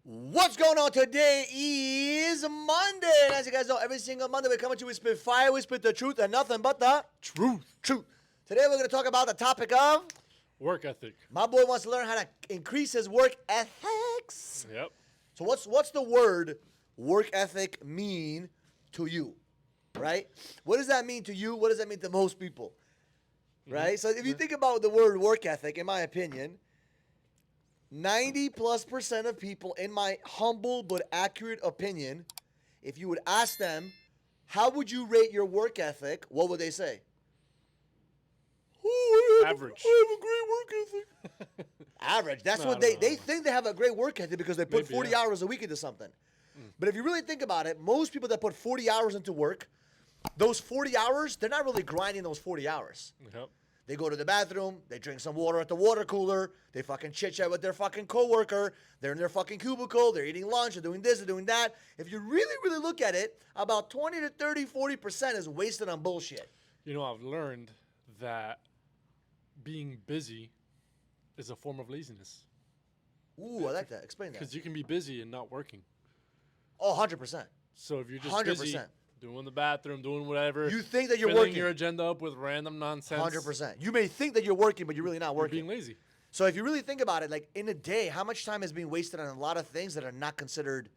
What's going on? Today is Monday. And as you guys know, every single Monday we come at you, we spit fire, we spit the truth, and nothing but the Truth. truth. Today we're going to talk about the topic of Work ethic. my boy wants to learn how to increase his work ethics. Yep. So what's the word work ethic mean to you? Right? What does that mean to you? What does that mean to most people? Right? So if you think about the word work ethic, in my opinion, 90+% of people, in my humble but accurate opinion, if you would ask them, how would you rate your work ethic, what would they say? Oh, Average. I have a great work ethic. Average. That's No, what no, they no. think they have a great work ethic because they put Maybe, 40 yeah. hours a week into something. But if you really think about it, most people that put 40 hours into work, those 40 hours, they're not really grinding those 40 hours. Yep. They go to the bathroom, they drink some water at the water cooler, they fucking chit-chat with their fucking coworker, they're in their fucking cubicle, they're eating lunch, they're doing this, they're doing that. If you really, really look at it, about 20 to 30, 40% is wasted on bullshit. You know, I've learned that being busy is a form of laziness. Ooh, I like that. Explain that. Because you can be busy and not working. Oh, 100%. So if you're just 100%. busy doing the bathroom, doing whatever, You think that you're filling working. your agenda up with random nonsense, 100%. You may think that you're working, but you're really not you're working. being lazy. So if you really think about it, like in a day, how much time is being wasted on a lot of things that are not considered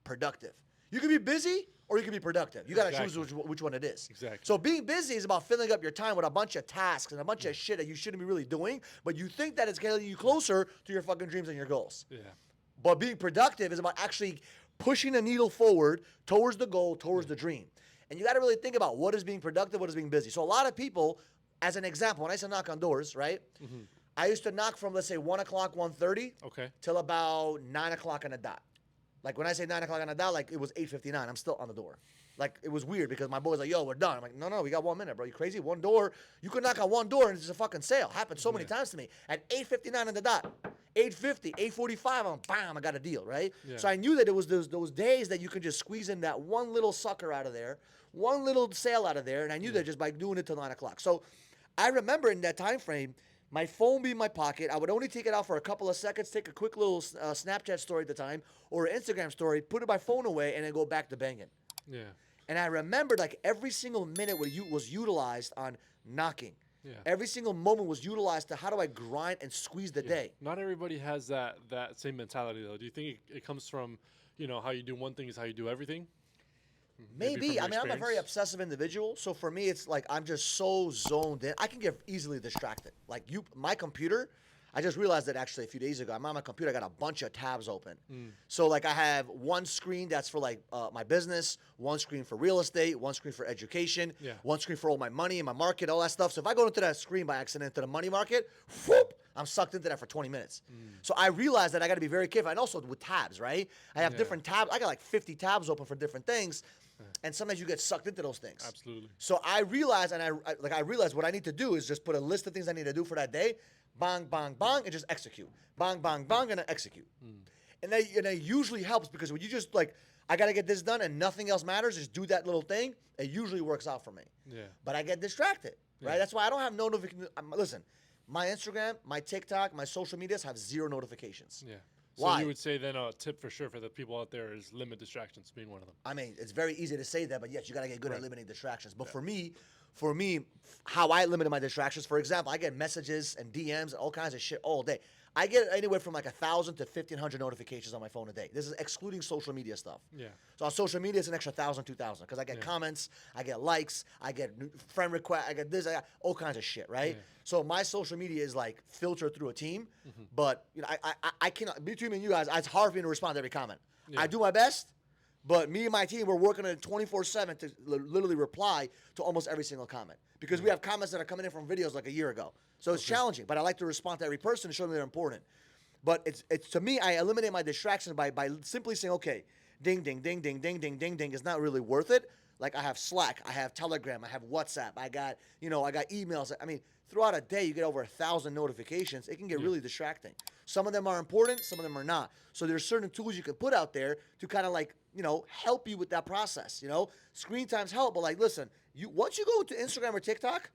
productive? You can be busy or you can be productive. You got to Exactly. choose which one it is. Exactly. So being busy is about filling up your time with a bunch of tasks and a bunch of shit that you shouldn't be really doing, but you think that it's getting you closer to your fucking dreams and your goals. Yeah. But being productive is about actually pushing the needle forward towards the goal, towards the dream. And you got to really think about what is being productive, what is being busy. So a lot of people, as an example, when I used to knock on doors, right? I used to knock from, let's say, 1 o'clock, 1:30 Okay. till about 9 o'clock on the dot. Like when I say 9 o'clock on the dot, like it was 8:59. I'm still on the door. Like it was weird because my boy's like, yo, we're done. I'm like, no, we got 1 minute, bro. You crazy? One door. You could knock on one door and it's a fucking sale. Happened so many times to me. At 8:59 on the dot, 8:50, 8:45, I'm bam, I got a deal, right? Yeah. So I knew that it was those days that you could just squeeze in that one little sucker out of there, one little sale out of there, and I knew that just by doing it till 9 o'clock. So I remember in that time frame, my phone be in my pocket. I would only take it out for a couple of seconds, take a quick little Snapchat story at the time or an Instagram story, put my phone away, and then go back to banging. Yeah. And I remembered like every single minute was utilized on knocking. Yeah. Every single moment was utilized to how do I grind and squeeze the day. Not everybody has that same mentality though. Do you think it comes from, how you do one thing is how you do everything? Maybe. from your I mean, I'm a very experience? obsessive individual. So for me, it's like I'm just so zoned in. I can get easily distracted. Like my computer, I just realized that actually a few days ago. I'm on my computer. I got a bunch of tabs open. So like I have one screen that's for like my business, one screen for real estate, one screen for education, Yeah. one screen for all my money and my market, all that stuff. So if I go into that screen by accident into the money market, whoop, I'm sucked into that for 20 minutes. So I realized that I got to be very careful. And also with tabs, right? I have Yeah. different tabs. I got like 50 tabs open for different things. And sometimes you get sucked into those things. Absolutely. So I realized, and I realized what I need to do is just put a list of things I need to do for that day, bang, bang, bang, and just execute. Bang, bang, bang, and then execute. And that usually helps because when you just like, I got to get this done and nothing else matters, just do that little thing, it usually works out for me. Yeah. But I get distracted, right? Yeah. That's why I don't have no notifications. Listen, my Instagram, my TikTok, my social medias have 0 notifications. Yeah. So Why? you would say then a tip for sure for the people out there is limit distractions being one of them. I mean, it's very easy to say that, but yes, you got to get good at Right. limiting distractions. But for me, how I limited my distractions, for example, I get messages and DMs and all kinds of shit all day. I get anywhere from like 1,000 to 1,500 notifications on my phone a day. This is excluding social media stuff. Yeah. So on social media, it's an extra 1,000, 2,000 because I get comments, I get likes, I get friend requests, I get this, I got all kinds of shit, right? Yeah. So my social media is like filtered through a team, but I cannot, between me and you guys, it's hard for me to respond to every comment. Yeah. I do my best, but me and my team, we're working on it 24/7 to literally reply to almost every single comment because we have comments that are coming in from videos like a year ago. So it's challenging, but I like to respond to every person and show them they're important. But it's to me, I eliminate my distractions by simply saying, okay, ding, ding, ding, ding, ding, ding, ding, ding. It's not really worth it. Like I have Slack, I have Telegram, I have WhatsApp, I got emails. I mean, throughout a day, you get over 1,000 notifications. It can get really distracting. Some of them are important, some of them are not. So there's certain tools you can put out there to kind of like, help you with that process. Screen times help, but like, listen, once you go to Instagram or TikTok,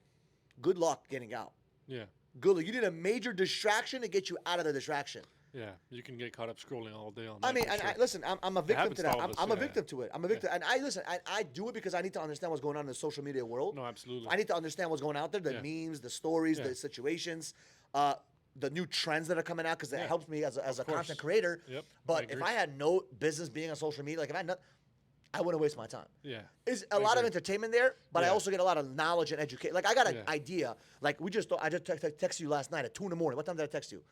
good luck getting out. Yeah. Good luck. You need a major distraction to get you out of the distraction. Yeah, you can get caught up scrolling all day on that. I mean, for and sure. listen, I'm a victim happens to to that. all of I'm, us, I'm a yeah. victim to it. I'm a victim, and I do it because I need to understand what's going on in the social media world. No, absolutely. I need to understand what's going out there, the Yeah. memes, the stories, Yeah. the situations, the new trends that are coming out, because it Yeah. helps me as a course. content creator. Yep, I But if agree. I had no business being on social media, like if I had not, I wouldn't waste my time. Yeah. There's I a lot of agree. entertainment there, but I Yeah. also get a lot of knowledge and education. Like I got an Yeah. idea. Like I just texted you last night at 2 in the morning. What time did I text you?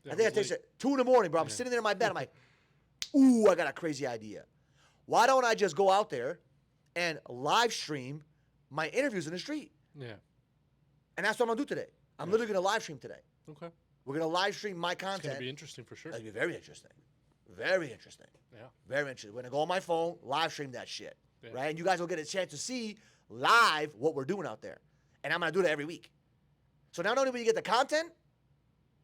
Yeah, I it think I was texted late. at 2 in the morning, bro. I'm Yeah. sitting there in my bed. I'm like, ooh, I got a crazy idea. Why don't I just go out there and live stream my interviews in the street? Yeah. And that's what I'm gonna do today. I'm Yeah. literally gonna live stream today. Okay. We're gonna live stream my It's gonna content. be interesting for sure. That'd be very interesting. Very interesting. Yeah. Very interesting. We're gonna go on my phone, live stream that shit. Yeah. Right? And you guys will get a chance to see live what we're doing out there. And I'm gonna do that every week. So not only will you get the content,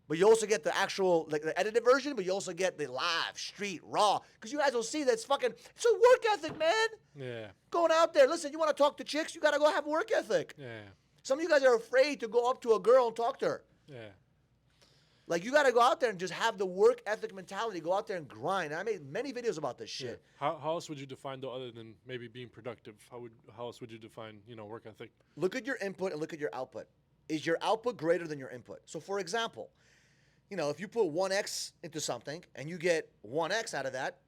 but you also get the actual, like the edited version, but you also get the live, street, raw. Because you guys will see that's fucking, it's a work ethic, man. Yeah. Going out there, listen, you want to talk to chicks, you got to go have work ethic. Yeah. Some of you guys are afraid to go up to a girl and talk to her. Yeah. Like, you got to go out there and just have the work ethic mentality. Go out there and grind. And I made many videos about this shit. How else would you define though, other than maybe being productive? How else would you define work ethic? Look at your input and look at your output. Is your output greater than your input? So, for example, if you put 1x into something and you get 1x out of that,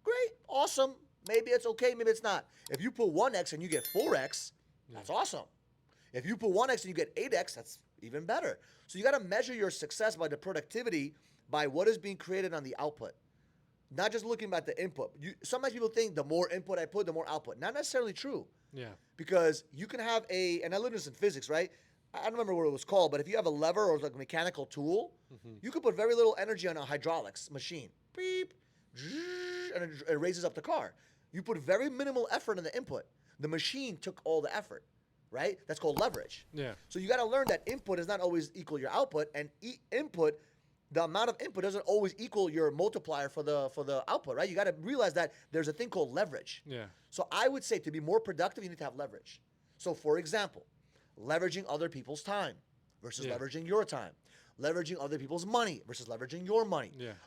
great, awesome. Maybe it's okay, maybe it's not. If you put 1x and you get 4x, that's awesome. If you put 1x and you get 8x, that's even better. So you got to measure your success by the productivity, by what is being created on the output. Not just looking at the input. Sometimes people think the more input I put, the more output. Not necessarily true. Yeah. Because you can have and I learned this in physics, right? I don't remember what it was called, but if you have a lever or like a mechanical tool, you can put very little energy on a hydraulics machine. Beep, and it raises up the car. You put very minimal effort in the input. The machine took all the effort, right? That's called leverage. Yeah. So you got to learn that input is not always equal your output, and input, the amount of input doesn't always equal your multiplier for the output, right? You got to realize that there's a thing called leverage. Yeah. So I would say to be more productive, you need to have leverage. So for example, leveraging other people's time versus Yeah. leveraging your time. Leveraging other people's money versus leveraging your money. Yeah.